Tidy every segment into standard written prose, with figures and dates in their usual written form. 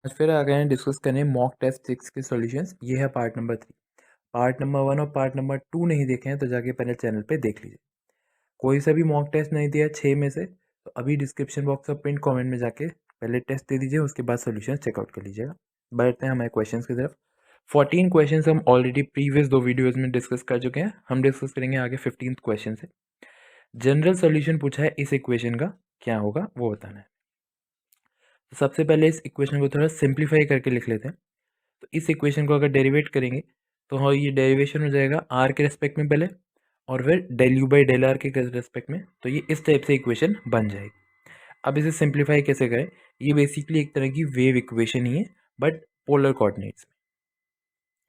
आज फिर आ गए हैं डिस्कस करने मॉक टेस्ट 6 के सॉल्यूशंस। ये है पार्ट नंबर 3। पार्ट नंबर 1 और पार्ट नंबर 2 नहीं देखे हैं तो जाके पहले चैनल पे देख लीजिए। कोई सा भी मॉक टेस्ट नहीं दिया 6 में से तो अभी डिस्क्रिप्शन बॉक्स और पिन कमेंट में जाके पहले टेस्ट दे दीजिए, उसके बाद सॉल्यूशंस चेकआउट कर लीजिएगा। बढ़ते हैं हमारे क्वेश्चंस की तरफ। 14 क्वेश्चंस हम ऑलरेडी प्रीवियस 2 वीडियोज़ में डिस्कस कर चुके हैं। हम डिस्कस करेंगे आगे 15th क्वेश्चन से। जनरल सॉल्यूशन पूछा है, इस इक्वेशन का क्या होगा वो बताना है। तो सबसे पहले इस इक्वेशन को थोड़ा सिंप्लीफाई करके लिख लेते हैं। तो इस इक्वेशन को अगर डेरिवेट करेंगे तो हाँ, ये डेरिवेशन हो जाएगा आर के रेस्पेक्ट में पहले और फिर del u by del r के रेस्पेक्ट में। तो ये इस टाइप से इक्वेशन बन जाएगी। अब इसे सिंप्लीफाई कैसे करें? ये बेसिकली एक तरह की वेव इक्वेशन ही है, बट पोलर कोऑर्डिनेट्स में।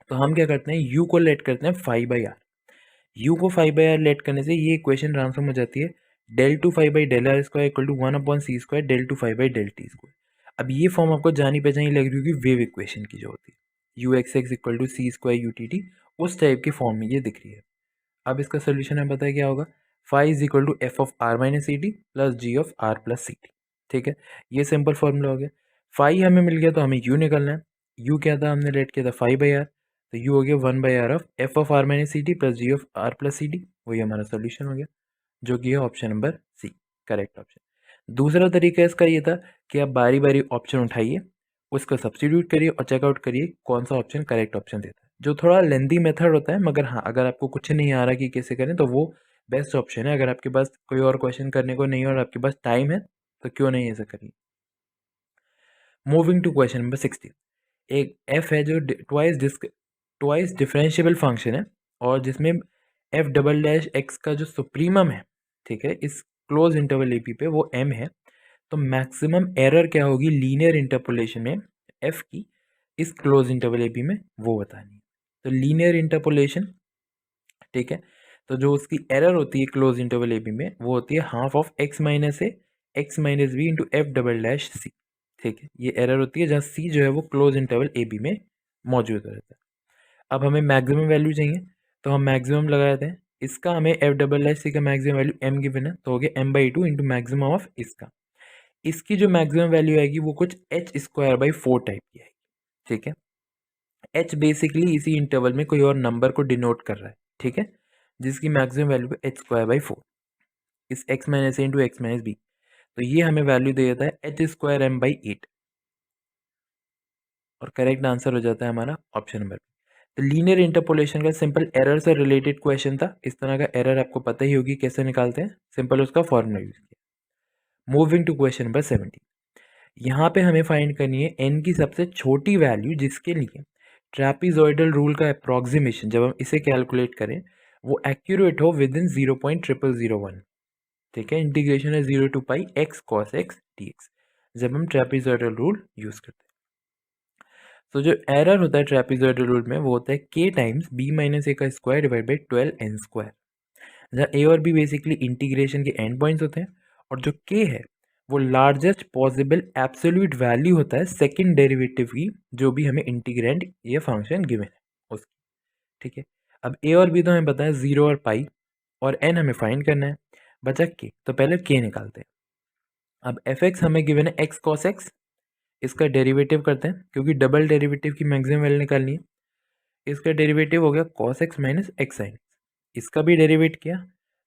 तो हम क्या करते हैं, यू को लेट करते हैं फाइव बाई आर। यू को फाइव बाई आर लेट करने से ये इक्वेशन ट्रांसफॉर्म हो जाती है del two five by del r square equal to 1/c² del two five by del t square. अब ये फॉर्म आपको जानी पहचानी लग रही होगी वेव इक्वेशन की जो होती है u x x equal to c square u t t, उस टाइप के फॉर्म में ये दिख रही है। अब इसका सोल्यूशन हमें पता है क्या होगा, five is equal to f of r minus c t plus g of r plus c t. ठीक है, ये सिंपल फॉर्मूला हो गया। फाइव हमें मिल गया तो हमें यू निकालना है। यू क्या था, हमने लेट किया था फाइव बाई आर, तो यू हो गया one by r of f of r minus c t plus g of r plus c t. वही हमारा सोल्यूशन हो गया, जो कि है option number C, correct option. दूसरा तरीका इसका ये था कि आप बारी बारी ऑप्शन उठाइए, उसका सब्स्टिट्यूट करिए और चेकआउट करिए कौन सा ऑप्शन करेक्ट ऑप्शन देता है। जो थोड़ा लेंदी मेथड होता है, मगर हाँ, अगर आपको कुछ नहीं आ रहा कि कैसे करें तो वो बेस्ट ऑप्शन है। अगर आपके पास कोई और क्वेश्चन करने को नहीं है और आपके पास टाइम है तो क्यों नहीं ऐसा करिए। Moving to question number 16। एक एफ है जो ट्वाइस डिफरेंशिएबल फंक्शन है और जिसमें एफ डबल डैश एक्स का जो सुप्रीमम है, ठीक है, इस क्लोज इंटरवल एपी पे वो एम है। तो मैक्सिमम एरर क्या होगी लीनियर इंटरपोलेशन में एफ की इस क्लोज इंटरवल एपी में, वो बतानी है। तो लीनियर इंटरपोलेशन, ठीक है, तो जो उसकी एरर होती है क्लोज इंटरवल एबी में वो होती है half of x minus a x minus b into f double dash c. ठीक है, ये एरर होती है जहाँ सी जो है वो क्लोज इंटरवल ए बी में मौजूद रहता है। अब हमें मैक्सिमम वैल्यू चाहिए तो हम मैक्सिमम लगा देते हैं। इसका हमें एफ डबल डैश सी का मैक्सिमम वैल्यू एम गिवन है, तो हो गया m by two into maximum of इसका। इसकी जो मैक्सिमम वैल्यू आएगी वो कुछ h square by four type की आएगी। ठीक है, एच बेसिकली इसी इंटरवल में कोई और नंबर को डिनोट कर रहा है। ठीक है, जिसकी मैक्सिमम वैल्यू है एच स्क्वायर बाई फोर, इस x minus a into x minus b. तो ये हमें वैल्यू दे देता है h square m by eight, और करेक्ट आंसर हो जाता है हमारा ऑप्शन नंबर। तो लीनियर इंटरपोलेशन का सिंपल एरर से रिलेटेड क्वेश्चन था। इस तरह का एरर आपको पता ही होगी कैसे निकालते हैं, सिंपल उसका फॉर्मूला यूज किया। Moving to question number 17। यहाँ पे हमें फाइंड करनी है एन की सबसे छोटी वैल्यू जिसके लिए ट्रैपिजॉइडल रूल का अप्रॉक्सीमेशन जब हम इसे कैलकुलेट करें वो एक्यूरेट हो विद इन 0.0001। ठीक है, इंटीग्रेशन है 0 to pi x cos x d x, जब हम ट्रैपिजॉइडल रूल यूज करते हैं। तो जो एरर होता है ट्रैपिजॉइडल रूल में वो होता है के टाइम्स बी माइनस ए का square divide by 12 n square, जहाँ ए और बी बेसिकली इंटीग्रेशन के एंड पॉइंट्स होते हैं और जो के है वो लार्जेस्ट पॉसिबल एब्सोल्यूट वैल्यू होता है सेकंड डेरिवेटिव की, जो भी हमें इंटीग्रेंड ये फंक्शन गिवन है उसकी। ठीक है, अब ए और बी तो हमें पता है 0 और पाई, और एन हमें फाइंड करना है। बचा के, तो पहले के निकालते हैं। अब एफ एक्स हमें गिवन है एक्स कॉस एक्स, इसका डेरिवेटिव करते हैं क्योंकि डबल डेरिवेटिव की मैक्सिमम वैल्यू निकालनी है। इसका डेरिवेटिव हो गया cos x minus x sine x, इसका भी डेरिवेट किया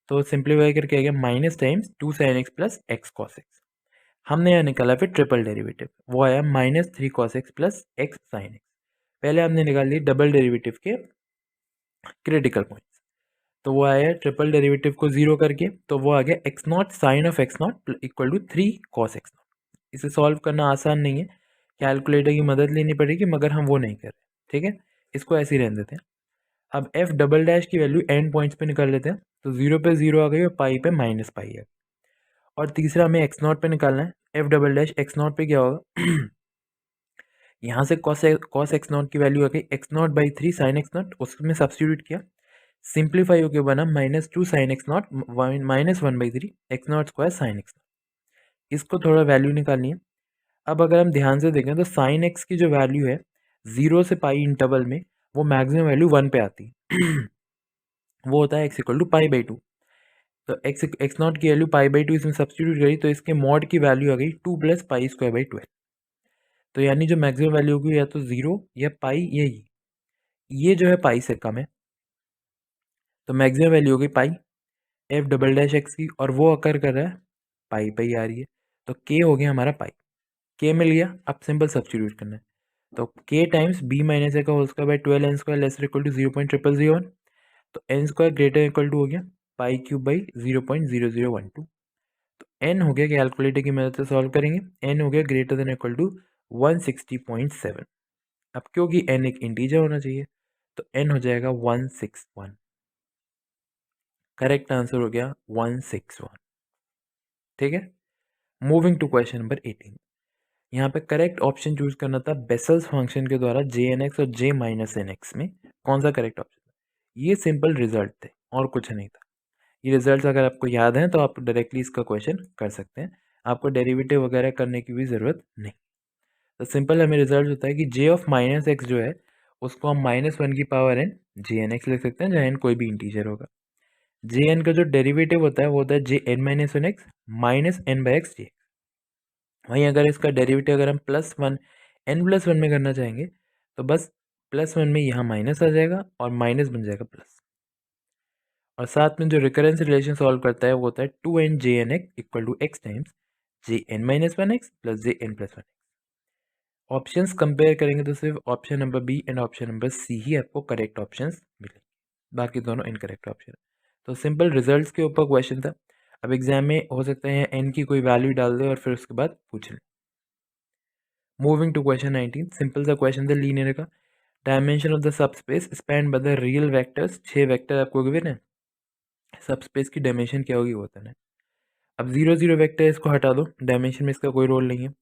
तो सिंप्लीफाई करके आ गया minus times two sine x plus x cos x. हमने यहाँ निकाला फिर ट्रिपल डेरिवेटिव, वो आया minus three cos x plus x sine x. पहले हमने निकाल ली डबल डेरिवेटिव के क्रिटिकल पॉइंट्स, तो वो आया ट्रिपल डेरिवेटिव को जीरो करके, तो वो आ गया x nought sine of x nought equal to three cos x nought. इसे सॉल्व करना आसान नहीं है, कैलकुलेटर की मदद लेनी पड़ेगी, मगर हम वो नहीं कर रहे। ठीक है, इसको ऐसे ही रहने देते हैं। अब एफ डबल डैश की वैल्यू एंड पॉइंट्स पे निकाल लेते हैं, तो जीरो पे जीरो आ गई और पाई पे माइनस पाई है। और तीसरा हमें एक्स नॉट पे निकालना है, F double dash x not पे क्या होगा यहाँ से कॉस एक्स नॉट की वैल्यू आ गई x not by three sine x not, उसमें सब्सटीट्यूट किया, सिंप्लीफाई होकर बना minus two sine x not minus one by three x not square sine x not. इसको थोड़ा वैल्यू निकालनी है। अब अगर हम ध्यान से देखें तो साइन एक्स की जो वैल्यू है जीरो से पाई इंटरवल में वो मैक्सिमम वैल्यू वन पे आती है वो होता है x equal to pi by two. तो एक्स नॉट की वैल्यू पाई बाई टू इसमें सब्सटीट्यूट करी तो इसके मॉड की वैल्यू आ गई two plus pi square by twelve. तो यानी जो मैक्सिमम वैल्यू होगी या तो 0 या पाई या ये जो है पाई से कम है, तो मैक्सिमम वैल्यू होगी पाई एफ डबल डैश एक्स की, और वो अकर कर रहा है पाई पे ही आ रही है, तो के हो गया हमारा पाई, के मिल गया। अब सिंपल सब्स्टिट्यूट करना है, तो के टाइम्स बी माइनस ए का whole square by 12 n² less equal to 0.0001, तो n square greater equal to हो गया पाई क्यूब बाई 0.0012। तो n हो गया, कैलकुलेटर की मदद से सॉल्व करेंगे, n हो गया ग्रेटर देन इक्वल टू 160.7। अब क्योंकि n एक इंटीजर होना चाहिए, तो n हो जाएगा 161। करेक्ट आंसर हो गया 161। ठीक है, मूविंग टू क्वेश्चन नंबर 18। यहाँ पे करेक्ट ऑप्शन चूज करना था बेसल्स फंक्शन के द्वारा जे एन एक्स और जे माइनस एन एक्स में कौन सा करेक्ट ऑप्शन था। ये सिंपल रिजल्ट थे और कुछ नहीं था। ये रिजल्ट्स अगर आपको याद हैं तो आप डायरेक्टली इसका क्वेश्चन कर सकते हैं, आपको डेरिवेटिव वगैरह करने की भी ज़रूरत नहीं। तो सिंपल हमें रिजल्ट होता है कि जे ऑफ माइनस एक्स जो है उसको हम -1 की power n j n x लिख सकते हैं, जहाँ एन कोई भी इंटीजर होगा। जे एन का जो डेरिवेटिव होता है वो होता है j n minus one x minus n by x j. वहीं अगर इसका डेरिवेटिव अगर हम +1 n+1 में करना चाहेंगे तो बस +1 में यहाँ माइनस आ जाएगा और माइनस बन जाएगा प्लस, और साथ में जो रिकरेंस रिलेशन सॉल्व करता है वो होता है 2n j n x equal to x times j n minus one x plus j n plus one. Options compare करेंगे तो सिर्फ option number b and option number c ही आपको करेक्ट ऑप्शंस मिलेंगे, बाकी दोनों इनकरेक्ट ऑप्शन। तो simple results के ऊपर क्वेश्चन था। अब एग्जाम में हो सकता है एन की कोई वैल्यू डाल दे और फिर उसके बाद पूछ लें। मूविंग टू क्वेश्चन 19, सिंपल सा क्वेश्चन था लीनियर का। Dimension of the subspace span by the real vectors, 6 vector आपको गिवन है, सबस्पेस की डायमेंशन क्या होगी वो बताना है। अब 0 0 वेक्टर इसको हटा दो, डायमेंशन में इसका कोई रोल नहीं है।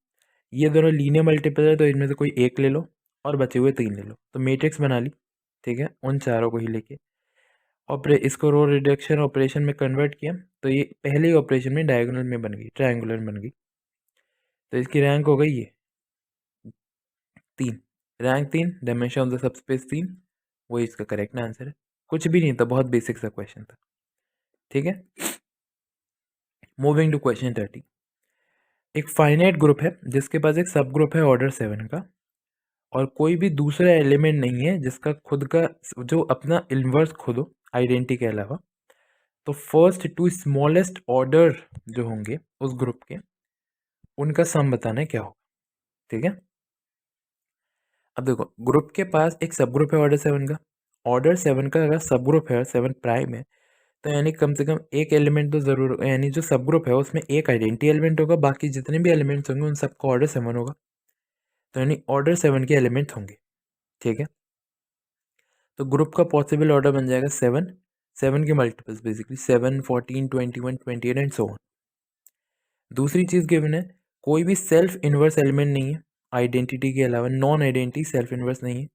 ये दोनों लीनियर मल्टीपल है तो इनमें से कोई एक ले लो और बचे हुए 3 ले लो, तो मैट्रिक्स बना ली। ठीक है, उन चारों को ही लेके इसको रो रिडक्शन ऑपरेशन में कन्वर्ट किया, तो ये पहले ही ऑपरेशन में डायगोनल में बन गई, ट्रायंगुलर बन गई। तो इसकी रैंक हो गई ये 3, rank 3, dimension of the subspace 3, वही इसका करेक्ट आंसर है। कुछ भी नहीं था, बहुत बेसिक सा क्वेश्चन था। ठीक है, मूविंग टू क्वेश्चन 30। एक फाइनाइट ग्रुप है जिसके पास एक सब ग्रुप है ऑर्डर 7 का, और कोई भी दूसरा एलिमेंट नहीं है जिसका खुद का जो अपना इन्वर्स खुद हो आइडेंटिटी के अलावा। तो फर्स्ट टू स्मॉलेस्ट ऑर्डर जो होंगे उस ग्रुप के, उनका सम बताना है क्या होगा। ठीक है, अब देखो ग्रुप के पास एक सब ग्रुप है ऑर्डर 7 का, ऑर्डर 7 का अगर सब ग्रुप है 7 प्राइम है, तो यानी कम से कम एक एलिमेंट तो जरूर, यानी जो सब ग्रुप है उसमें एक आइडेंटिटी एलिमेंट होगा, बाकी जितने भी एलिमेंट्स होंगे उन सबका ऑर्डर 7 होगा, तो यानी ऑर्डर 7 के एलिमेंट होंगे। ठीक है, तो ग्रुप का पॉसिबल ऑर्डर बन जाएगा 7, 7 के multiples basically 7, 14, 21, 28 and so on. दूसरी चीज़ गिवन है, कोई भी सेल्फ इनवर्स एलिमेंट नहीं है आइडेंटिटी के अलावा, नॉन आइडेंटिटी सेल्फ इनवर्स नहीं है।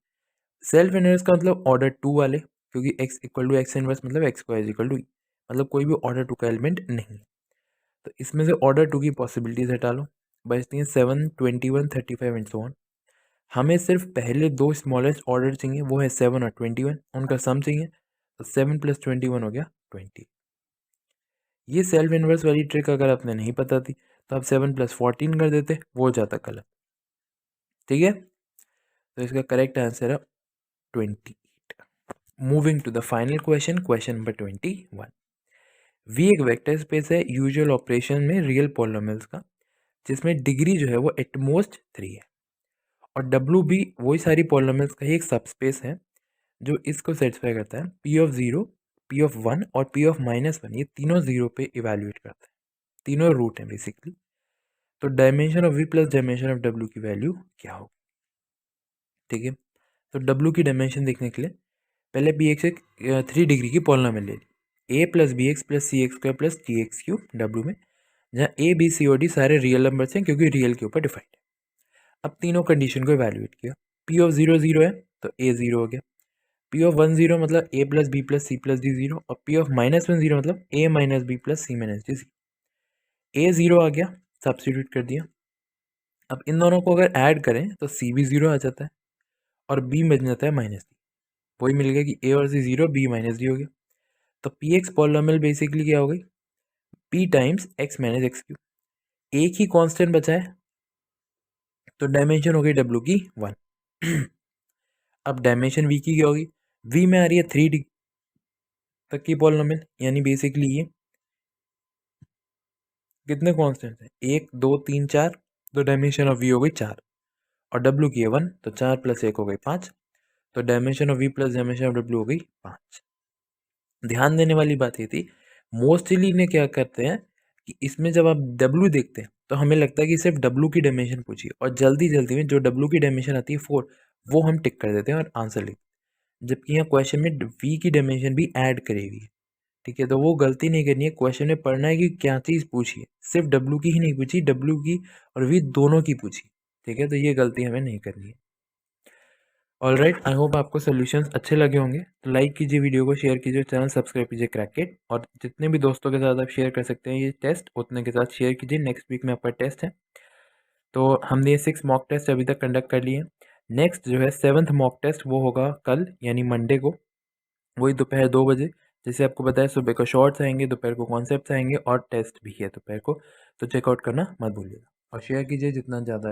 सेल्फ इनवर्स का मतलब ऑर्डर 2 वाले, क्योंकि x equal to x inverse मतलब x square is equal to, मतलब कोई भी ऑर्डर 2 का एलिमेंट नहीं। तो इसमें से ऑर्डर 2 की पॉसिबिलिटीज हटा लो, बचती हैं 7, 21, 35 एंड सो ऑन। हमें सिर्फ पहले दो स्मॉलेस्ट ऑर्डर चाहिए, वो है 7 और 21, उनका सम चाहिए, तो 7 + 21 हो गया 20। ये सेल्फ इनवर्स वाली ट्रिक अगर आपने नहीं पता थी तो आप 7 + 14 कर देते, वो हो जाता गलत। ठीक है, तो इसका करेक्ट आंसर है 28। Moving to the final question, question number 21। V एक वेक्टर स्पेस है यूजुअल ऑपरेशन में रियल पॉलिनोमियल्स का, जिसमें डिग्री जो है वो एटमोस्ट 3 है, और डब्ल्यू भी वही सारी पॉलिनोमियल्स का ही एक सबस्पेस है जो इसको सेटिस्फाई करता है। पी ऑफ 0, पी ऑफ 1 और पी ऑफ -1, ये तीनों 0 पे इवेल्युएट करता है, तीनों रूट हैं बेसिकली। तो dimension of v plus dimension of डब्ल्यू की वैल्यू क्या होगी। ठीक है, तो डब्ल्यू की डायमेंशन देखने के लिए पहले बी एक्स एक 3 डिग्री की पॉलिनोमियल ले ली, a plus b x plus c x square plus t x cube डब्ल्यू में, जहाँ ए बी सी और डी सारे रियल नंबर्स हैं क्योंकि रियल के ऊपर डिफाइंड है। अब तीनों कंडीशन को इवेल्युएट किया, पी ऑफ 0 0 है तो ए 0 हो गया, पी ऑफ 1 0 मतलब a plus b plus c plus d 0, और पी ऑफ -1 0 मतलब a minus b plus c minus d 0। A 0 आ गया, सब्स्टिट्यूट कर दिया। अब इन दोनों को अगर ऐड करें तो सी भी 0 आ जाता है और बी बन जाता है -डी, वही मिल गया कि ए और सी 0, बी -डी हो गया। तो पी एक्स पॉलिनोमियल बेसिकली क्या हो गई, P times x minus x cube. एक ही कांस्टेंट बचा है, तो डायमेंशन हो गई डब्ल्यू की 1। अब डायमेंशन वी की क्या होगी, वी में आ रही है 3 तक की पॉलिनोमियल, यानी बेसिकली ये कितने कॉन्स्टेंट है, 1 2 3 4, तो डायमेंशन ऑफ वी हो गई 4, और डब्ल्यू की है 1, तो 4 + 1 हो गई 5, तो dimension of v plus dimension of डब्ल्यू हो गई 5। ध्यान देने वाली बात ये थी, मोस्टली ने क्या करते हैं कि इसमें जब आप डब्ल्यू देखते हैं तो हमें लगता है कि सिर्फ डब्ल्यू की डायमेंशन पूछिए, और जल्दी जल्दी में जो डब्ल्यू की डायमेंशन आती है 4, वो हम टिक कर देते हैं और आंसर लिखते हैं, जबकि यहाँ क्वेश्चन में वी की डायमेंशन भी ऐड करेगी। ठीक है, तो वो गलती नहीं करनी है, क्वेश्चन में पढ़ना है कि क्या चीज़ पूछी है, सिर्फ डब्ल्यू की ही नहीं पूछी, डब्ल्यू की और वी दोनों की पूछी। ठीक है, तो ये गलती हमें नहीं करनी है। ऑलराइट, आई होप आपको सॉल्यूशंस अच्छे लगे होंगे, तो लाइक कीजिए, वीडियो को शेयर कीजिए, चैनल सब्सक्राइब कीजिए क्रैकेट, और जितने भी दोस्तों के साथ आप शेयर कर सकते हैं ये टेस्ट, उतने के साथ शेयर कीजिए। नेक्स्ट वीक में आपका टेस्ट है, तो हमने ये 6 मॉक टेस्ट अभी तक कंडक्ट कर लिए। नेक्स्ट जो है 7th मॉक टेस्ट वो होगा कल यानी मंडे को, वही दोपहर 2 बजे। जैसे आपको बताया, सुबह को शॉर्ट्स आएंगे, दोपहर को कॉन्सेप्ट्स आएंगे, और टेस्ट भी है दोपहर को, तो चेकआउट करना मत भूलिएगा और शेयर कीजिए जितना ज़्यादा